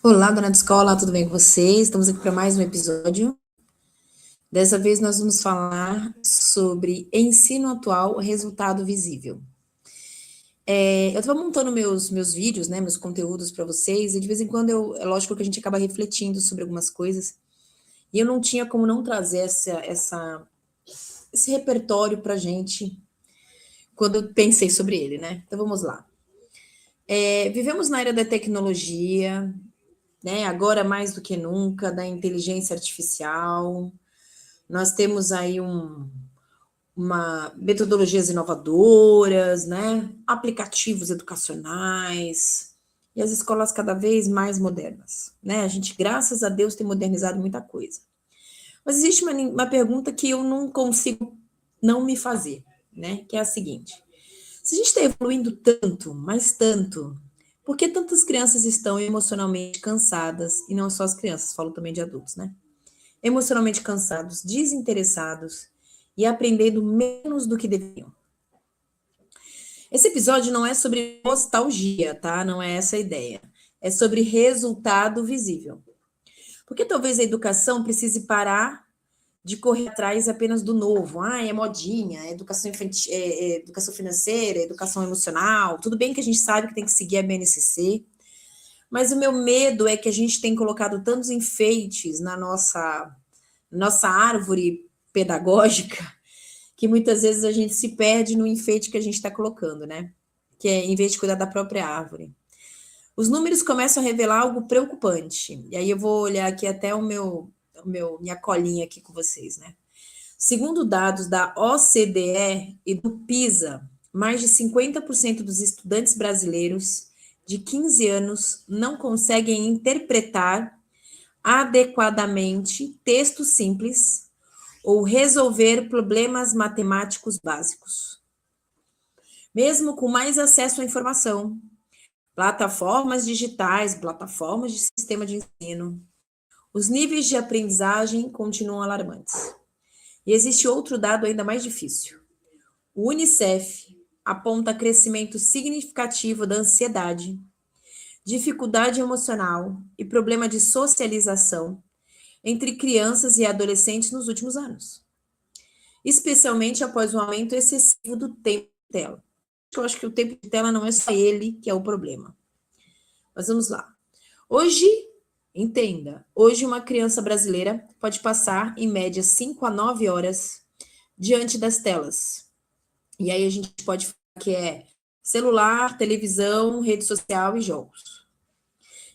Olá, dona de escola, tudo bem com vocês? Estamos aqui para mais um episódio. Dessa vez nós vamos falar sobre ensino atual, resultado visível. Eu estava montando meus vídeos, né, meus conteúdos para vocês, e de vez em quando é lógico que a gente acaba refletindo sobre algumas coisas, e eu não tinha como não trazer esse repertório para a gente quando eu pensei sobre ele, né? Então vamos lá. Vivemos na era da tecnologia, né? Agora mais do que nunca, da inteligência artificial. Nós temos aí metodologias inovadoras, né? Aplicativos educacionais e as escolas cada vez mais modernas, né? A gente, graças a Deus, tem modernizado muita coisa. Mas existe uma pergunta que eu não consigo não me fazer, né? Que é a seguinte: se a gente está evoluindo tanto, mas tanto, por que tantas crianças estão emocionalmente cansadas? E não só as crianças, falo também de adultos, né? Emocionalmente cansados, desinteressados e aprendendo menos do que deveriam. Esse episódio não é sobre nostalgia, tá? Não é essa a ideia. É sobre resultado visível. Porque talvez a educação precise parar de correr atrás apenas do novo. Ah, é modinha, é educação infantil, é educação financeira, é educação emocional. Tudo bem que a gente sabe que tem que seguir a BNCC, mas o meu medo é que a gente tem colocado tantos enfeites na nossa árvore pedagógica, que muitas vezes a gente se perde no enfeite que a gente está colocando, né? Que é em vez de cuidar da própria árvore. Os números começam a revelar algo preocupante. E aí eu vou olhar aqui até minha colinha aqui com vocês, né? Segundo dados da OCDE e do PISA, mais de 50% dos estudantes brasileiros de 15 anos não conseguem interpretar adequadamente textos simples ou resolver problemas matemáticos básicos. Mesmo com mais acesso à informação, plataformas digitais, plataformas de sistema de ensino, os níveis de aprendizagem continuam alarmantes. E existe outro dado ainda mais difícil. O Unicef aponta crescimento significativo da ansiedade, dificuldade emocional e problema de socialização entre crianças e adolescentes nos últimos anos, especialmente após o aumento excessivo do tempo de tela. Eu acho que o tempo de tela não é só ele que é o problema. Mas vamos lá. Hoje, entenda, hoje uma criança brasileira pode passar, em média, 5 a 9 horas diante das telas. E aí a gente pode falar que é celular, televisão, rede social e jogos.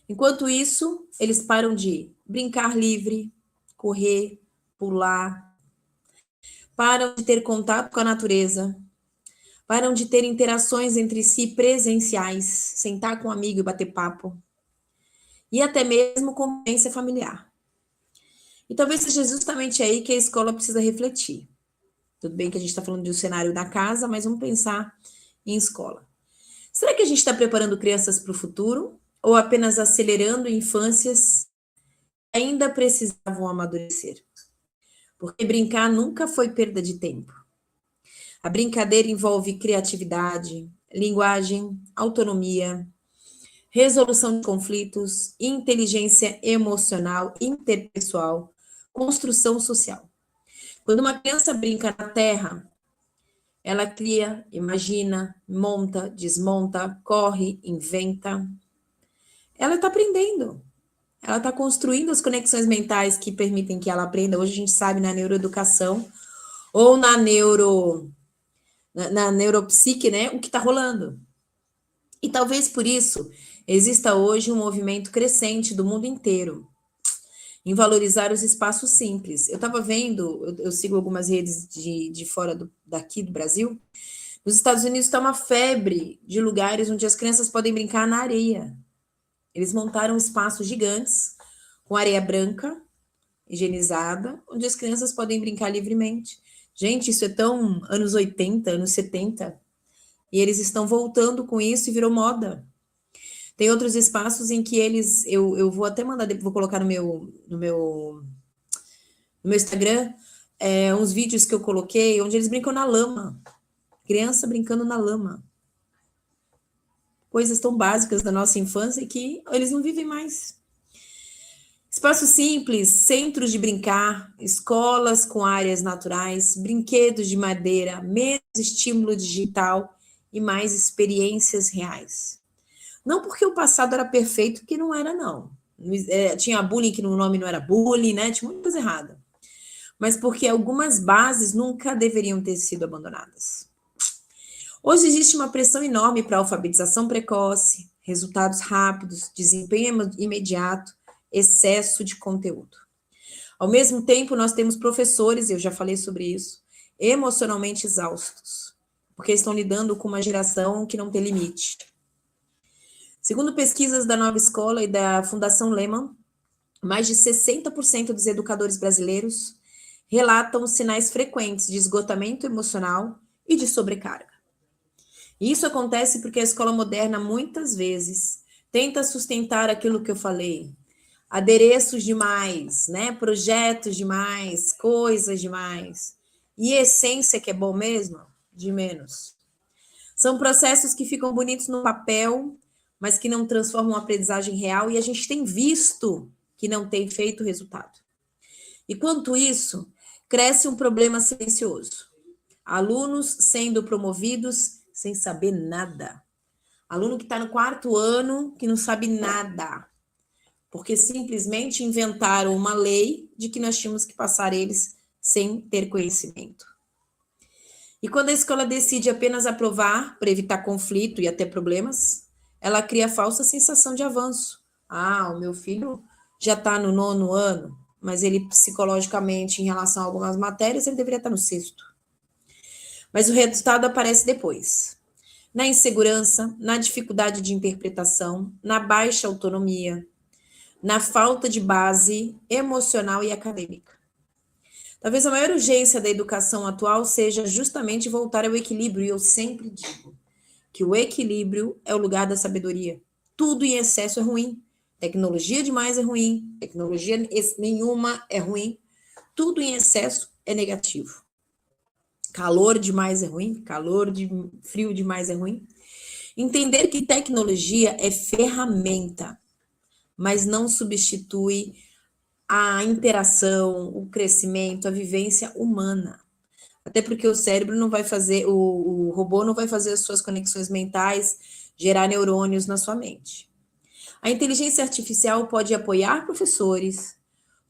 Enquanto isso, eles param de brincar livre, correr, pular, param de ter contato com a natureza, param de ter interações entre si presenciais, sentar com um amigo e bater papo, e até mesmo convivência familiar. E talvez seja justamente aí que a escola precisa refletir. Tudo bem que a gente está falando de um cenário da casa, mas vamos pensar em escola. Será que a gente está preparando crianças para o futuro ou apenas acelerando infâncias que ainda precisavam amadurecer? Porque brincar nunca foi perda de tempo. A brincadeira envolve criatividade, linguagem, autonomia, resolução de conflitos, inteligência emocional, interpessoal, construção social. Quando uma criança brinca na terra, ela cria, imagina, monta, desmonta, corre, inventa. Ela está aprendendo. Ela está construindo as conexões mentais que permitem que ela aprenda. Hoje a gente sabe na neuroeducação ou na neuropsique, né, o que está rolando. E talvez por isso exista hoje um movimento crescente do mundo inteiro em valorizar os espaços simples. Eu estava vendo, eu sigo algumas redes de fora daqui do Brasil. Nos Estados Unidos está uma febre de lugares onde as crianças podem brincar na areia. Eles montaram espaços gigantes com areia branca, higienizada, onde as crianças podem brincar livremente. Gente, isso é tão anos 80, anos 70, e eles estão voltando com isso e virou moda. Tem outros espaços em que eu vou até mandar, vou colocar no meu Instagram, uns vídeos que eu coloquei, onde eles brincam na lama. Criança brincando na lama. Coisas tão básicas da nossa infância que eles não vivem mais. Espaço simples, centros de brincar, escolas com áreas naturais, brinquedos de madeira, menos estímulo digital e mais experiências reais. Não porque o passado era perfeito, que não era, não. Tinha bullying que o nome não era bullying, né? Tinha muita coisa errada. Mas porque algumas bases nunca deveriam ter sido abandonadas. Hoje existe uma pressão enorme para alfabetização precoce, resultados rápidos, desempenho imediato, excesso de conteúdo. Ao mesmo tempo, nós temos professores, eu já falei sobre isso, emocionalmente exaustos, porque estão lidando com uma geração que não tem limite. Segundo pesquisas da Nova Escola e da Fundação Lehman, mais de 60% dos educadores brasileiros relatam sinais frequentes de esgotamento emocional e de sobrecarga. E isso acontece porque a escola moderna, muitas vezes, tenta sustentar aquilo que eu falei, adereços demais, né? Projetos demais, coisas demais. E essência que é bom mesmo, de menos. São processos que ficam bonitos no papel, mas que não transformam a aprendizagem real, e a gente tem visto que não tem feito resultado. E quanto isso, cresce um problema silencioso. Alunos sendo promovidos sem saber nada. Aluno que está no 4º ano, que não sabe nada. Porque simplesmente inventaram uma lei de que nós tínhamos que passar eles sem ter conhecimento. E quando a escola decide apenas aprovar para evitar conflito e até problemas, ela cria a falsa sensação de avanço. Ah, o meu filho já está no 9º ano, mas ele psicologicamente, em relação a algumas matérias, ele deveria estar no 6º. Mas o resultado aparece depois. Na insegurança, na dificuldade de interpretação, na baixa autonomia, na falta de base emocional e acadêmica. Talvez a maior urgência da educação atual seja justamente voltar ao equilíbrio, e eu sempre digo que o equilíbrio é o lugar da sabedoria. Tudo em excesso é ruim. Tecnologia demais é ruim, tecnologia nenhuma é ruim. Tudo em excesso é negativo. Calor demais é ruim, frio demais é ruim. Entender que tecnologia é ferramenta, mas não substitui a interação, o crescimento, a vivência humana. Até porque o cérebro não vai fazer, o robô não vai fazer as suas conexões mentais, gerar neurônios na sua mente. A inteligência artificial pode apoiar professores,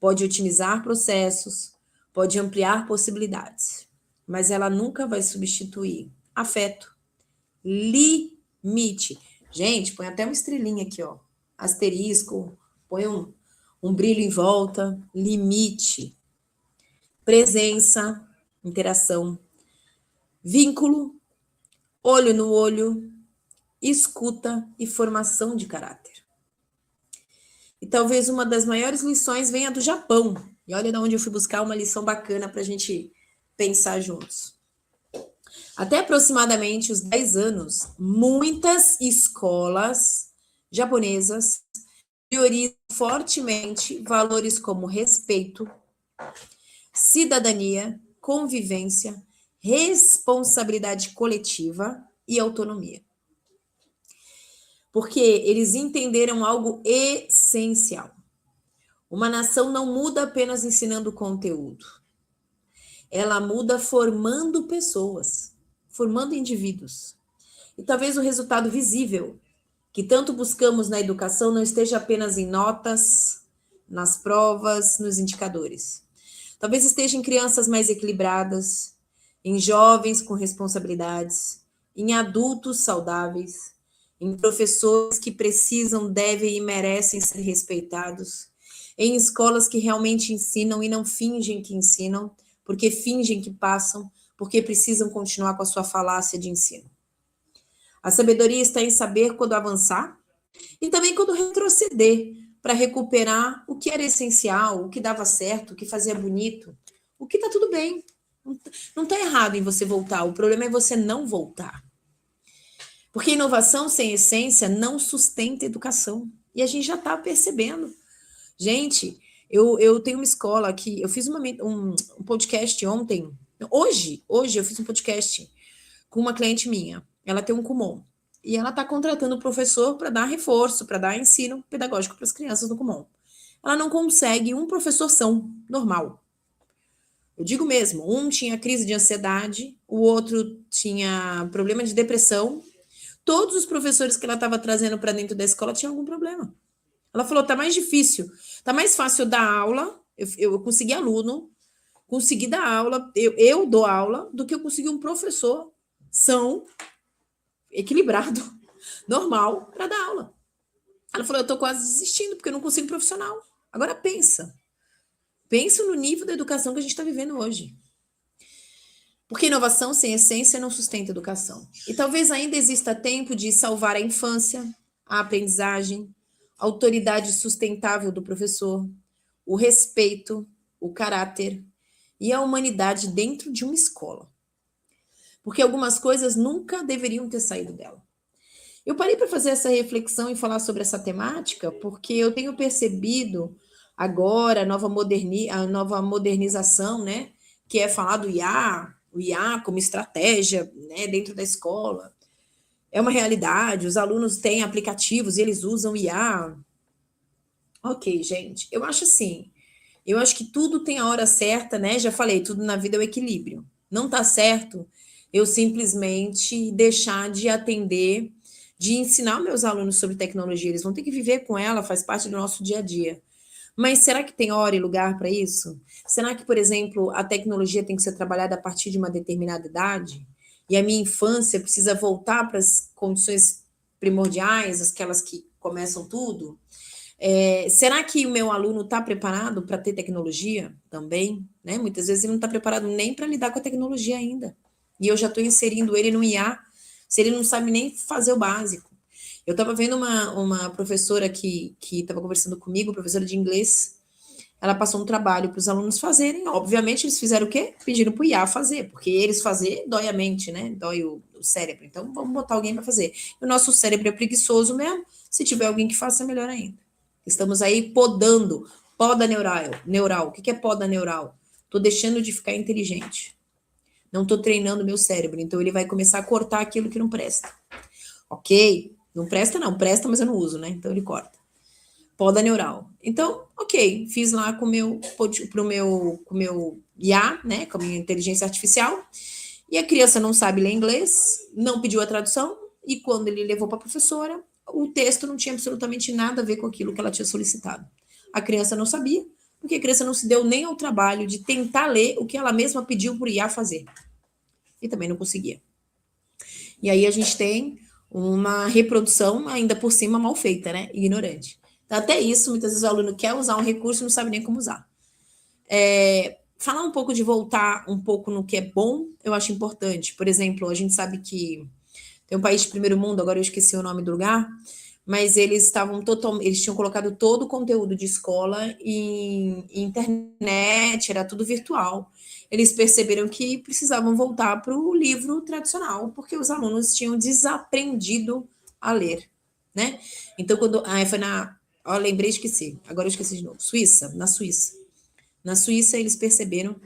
pode otimizar processos, pode ampliar possibilidades, mas ela nunca vai substituir afeto, limite. Gente, põe até uma estrelinha aqui, ó, asterisco, põe um brilho em volta, limite, presença, interação, vínculo, olho no olho, escuta e formação de caráter. E talvez uma das maiores lições venha do Japão. E olha de onde eu fui buscar uma lição bacana para a gente pensar juntos. Até aproximadamente os 10 anos, muitas escolas japonesas priorizam fortemente valores como respeito, cidadania, convivência, responsabilidade coletiva e autonomia. Porque eles entenderam algo essencial. Uma nação não muda apenas ensinando conteúdo. Ela muda formando pessoas, formando indivíduos. E talvez o resultado visível que tanto buscamos na educação não esteja apenas em notas, nas provas, nos indicadores. Talvez esteja em crianças mais equilibradas, em jovens com responsabilidades, em adultos saudáveis, em professores que precisam, devem e merecem ser respeitados, em escolas que realmente ensinam e não fingem que ensinam, porque fingem que passam, porque precisam continuar com a sua falácia de ensino. A sabedoria está em saber quando avançar e também quando retroceder, para recuperar o que era essencial, o que dava certo, o que fazia bonito, o que está tudo bem. Não está errado em você voltar, o problema é você não voltar. Porque inovação sem essência não sustenta educação. E a gente já está percebendo. Gente, eu tenho uma escola aqui, eu fiz um podcast ontem, hoje eu fiz um podcast com uma cliente minha, ela tem um Kumon, e ela está contratando um professor para dar reforço, para dar ensino pedagógico para as crianças do Kumon. ela não consegue um professor são, normal. Eu digo mesmo, um tinha crise de ansiedade, o outro tinha problema de depressão. Todos os professores que ela estava trazendo para dentro da escola tinham algum problema. Ela falou, tá mais difícil, tá mais fácil eu dar aula, eu consegui aluno, consegui dar aula, eu dou aula, do que eu conseguir um professor são, equilibrado, normal, para dar aula. Ela falou, eu tô quase desistindo, porque eu não consigo profissional. Agora pensa no nível da educação que a gente está vivendo hoje. Porque inovação sem essência não sustenta educação. E talvez ainda exista tempo de salvar a infância, a aprendizagem, a autoridade sustentável do professor, o respeito, o caráter e a humanidade dentro de uma escola. Porque algumas coisas nunca deveriam ter saído dela. Eu parei para fazer essa reflexão e falar sobre essa temática porque eu tenho percebido agora a nova modernização, né, que é falar do IA, o IA como estratégia, né, dentro da escola. É uma realidade, os alunos têm aplicativos e eles usam IA. Ok, gente, eu acho assim, eu acho que tudo tem a hora certa, né? Já falei, tudo na vida é o equilíbrio. Não tá certo eu simplesmente deixar de atender, de ensinar meus alunos sobre tecnologia. Eles vão ter que viver com ela, faz parte do nosso dia a dia. Mas será que tem hora e lugar para isso? Será que, por exemplo, a tecnologia tem que ser trabalhada a partir de uma determinada idade? E a minha infância precisa voltar para as condições primordiais, aquelas que começam tudo? Será que o meu aluno está preparado para ter tecnologia também? Né? Muitas vezes ele não está preparado nem para lidar com a tecnologia ainda. E eu já estou inserindo ele no IA, se ele não sabe nem fazer o básico. Eu estava vendo uma professora que estava conversando comigo, professora de inglês. Ela passou um trabalho para os alunos fazerem. Obviamente, eles fizeram o quê? Pediram para o IA fazer, porque eles fazer dói a mente, né? Dói o cérebro. Então, vamos botar alguém para fazer. O nosso cérebro é preguiçoso mesmo. Se tiver alguém que faça, melhor ainda. Estamos aí podando, poda neural. O que é poda neural? Estou deixando de ficar inteligente. Não estou treinando meu cérebro. Então, ele vai começar a cortar aquilo que não presta. Ok? Não presta, não. Presta, mas eu não uso, né? Então, ele corta. Poda neural. Então, ok. Fiz lá com o meu IA, né? Com a minha inteligência artificial. E a criança não sabe ler inglês, não pediu a tradução. E quando ele levou para a professora, o texto não tinha absolutamente nada a ver com aquilo que ela tinha solicitado. A criança não sabia, porque a criança não se deu nem ao trabalho de tentar ler o que ela mesma pediu para o IA fazer. E também não conseguia. E aí a gente tem uma reprodução ainda por cima mal feita, né? Ignorante. Então, até isso, muitas vezes o aluno quer usar um recurso e não sabe nem como usar. Falar um pouco de voltar um pouco no que é bom, eu acho importante. Por exemplo, a gente sabe que tem um país de primeiro mundo, agora eu esqueci o nome do lugar, mas eles tinham colocado todo o conteúdo de escola em internet, era tudo virtual. Eles perceberam que precisavam voltar para o livro tradicional, porque os alunos tinham desaprendido a ler, né? Então, foi lembrei, esqueci. Agora eu esqueci de novo. Na Suíça. Na Suíça, eles perceberam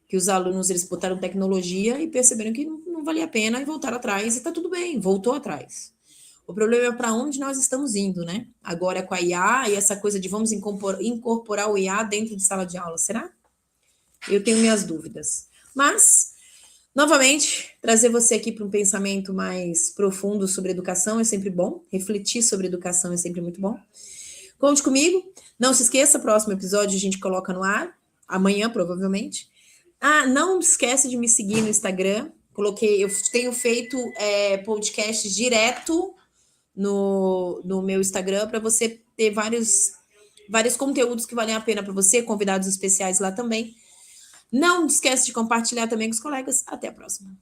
que os alunos, eles botaram tecnologia e perceberam que não valia a pena e voltaram atrás, e está tudo bem, voltou atrás. O problema é para onde nós estamos indo, né? Agora com a IA e essa coisa de vamos incorporar o IA dentro de sala de aula, será? Eu tenho minhas dúvidas. Mas, novamente, trazer você aqui para um pensamento mais profundo sobre educação é sempre bom, refletir sobre educação é sempre muito bom. Conte comigo, não se esqueça, próximo episódio a gente coloca no ar, amanhã provavelmente. Não esquece de me seguir no Instagram. Eu tenho feito podcasts direto no meu Instagram para você ter vários conteúdos que valem a pena para você, convidados especiais lá também. Não esquece de compartilhar também com os colegas. Até a próxima.